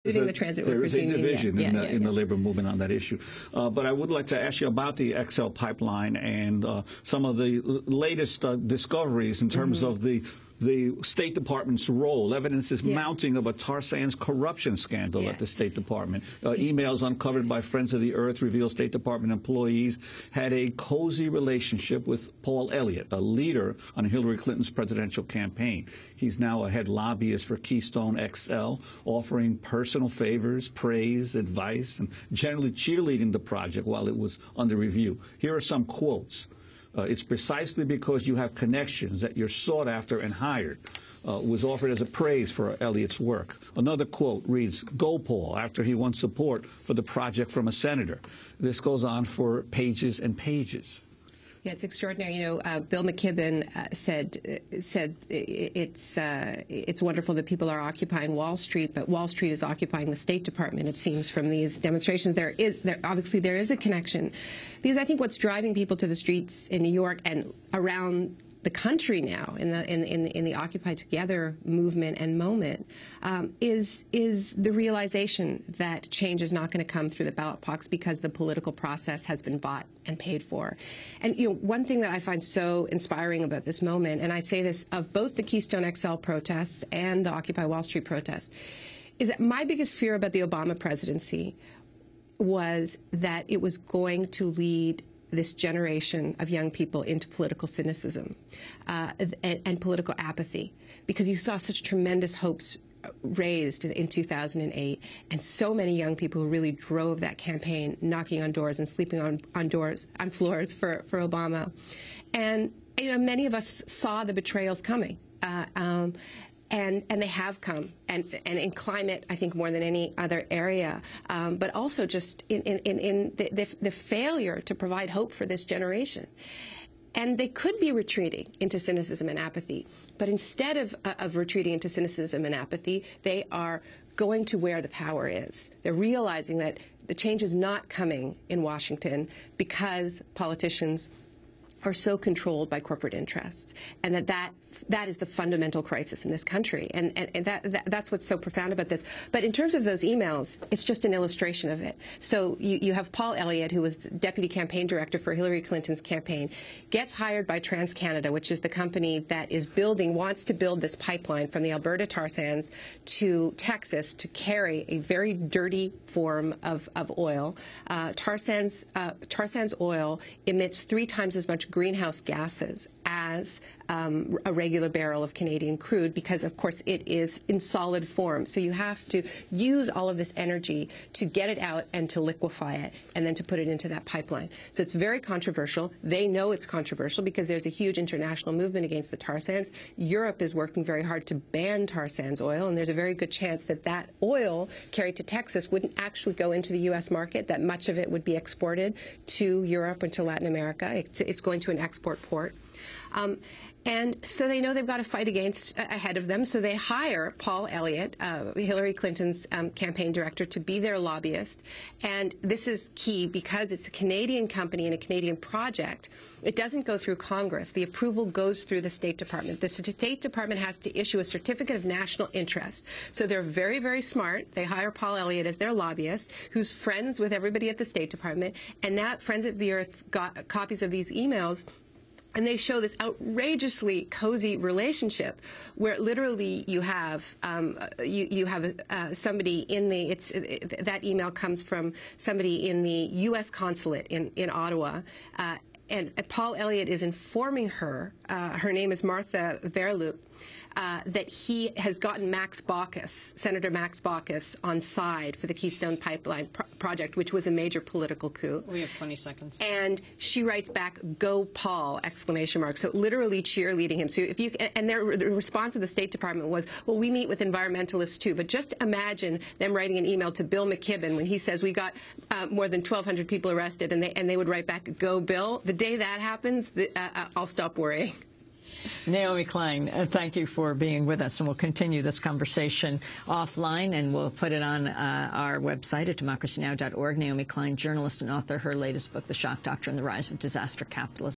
The transit there is a division in the labor movement on that issue. But I would like to ask you about the XL pipeline and some of the latest discoveries in terms of the State Department's role. Evidence is mounting of a tar sands corruption scandal at the State Department. Emails uncovered by Friends of the Earth reveal State Department employees had a cozy relationship with Paul Elliott, a leader on Hillary Clinton's presidential campaign. He's now a head lobbyist for Keystone XL, offering personal favors, praise, advice, and generally cheerleading the project while it was under review. Here are some quotes. It's precisely because you have connections that you're sought after and hired, was offered as a praise for Elliott's work. Another quote reads, "Go Paul," after he won support for the project from a senator. This goes on for pages and pages. Yeah, it's extraordinary. You know, Bill McKibben said it's wonderful that people are occupying Wall Street, but Wall Street is occupying the State Department. It seems from these demonstrations, obviously there is a connection, because I think what's driving people to the streets in New York and around the country now in the Occupy Together movement and moment is the realization that change is not going to come through the ballot box because the political process has been bought and paid for. And you know, one thing that I find so inspiring about this moment, and I say this of both the Keystone XL protests and the Occupy Wall Street protests, is that my biggest fear about the Obama presidency was that it was going to lead this generation of young people into political cynicism and political apathy, because you saw such tremendous hopes raised in 2008, and so many young people who really drove that campaign, knocking on doors and sleeping on floors for Obama. And you know, many of us saw the betrayals coming. And they have come, and in climate, I think more than any other area, but also just in the failure to provide hope for this generation. And they could be retreating into cynicism and apathy, but instead of retreating into cynicism and apathy, they are going to where the power is. They're realizing that the change is not coming in Washington because politicians are so controlled by corporate interests, and that is the fundamental crisis in this country, and that's what's so profound about this. But in terms of those emails, it's just an illustration of it. So you have Paul Elliott, who was deputy campaign director for Hillary Clinton's campaign, gets hired by TransCanada, which is the company that is wants to build this pipeline from the Alberta tar sands to Texas to carry a very dirty form of oil. Tar sands oil emits 3 times as much greenhouse gases as a regular barrel of Canadian crude, because of course it is in solid form. So you have to use all of this energy to get it out and to liquefy it and then to put it into that pipeline. So it's very controversial. They know it's controversial because there's a huge international movement against the tar sands. Europe is working very hard to ban tar sands oil, and there's a very good chance that that oil carried to Texas wouldn't actually go into the U.S. market, that much of it would be exported to Europe and to Latin America. It's going to an export port. And so they know they've got a fight ahead of them. So they hire Paul Elliott, Hillary Clinton's campaign director, to be their lobbyist. And this is key because it's a Canadian company and a Canadian project. It doesn't go through Congress. The approval goes through the State Department. The State Department has to issue a certificate of national interest. So they're very, very smart. They hire Paul Elliott as their lobbyist, who's friends with everybody at the State Department. And now Friends of the Earth got copies of these emails, and they show this outrageously cozy relationship where literally you have somebody in that email comes from somebody in the U.S. consulate in Ottawa, and Paul Elliott is informing her, her name is Martha Verloop, that he has gotten Senator Max Baucus on side for the Keystone Pipeline project, which was a major political coup. We have 20 seconds. And she writes back, "Go Paul!" exclamation mark. So literally cheerleading him. So the response of the State Department was, well, we meet with environmentalists too. But just imagine them writing an email to Bill McKibben when he says we got more than 1,200 people arrested, and they would write back, "Go Bill." The day that happens, I'll stop worrying. Naomi Klein, thank you for being with us, and we'll continue this conversation offline, and we'll put it on our website at democracynow.org. Naomi Klein, journalist and author, her latest book, The Shock Doctrine, The Rise of Disaster Capitalism.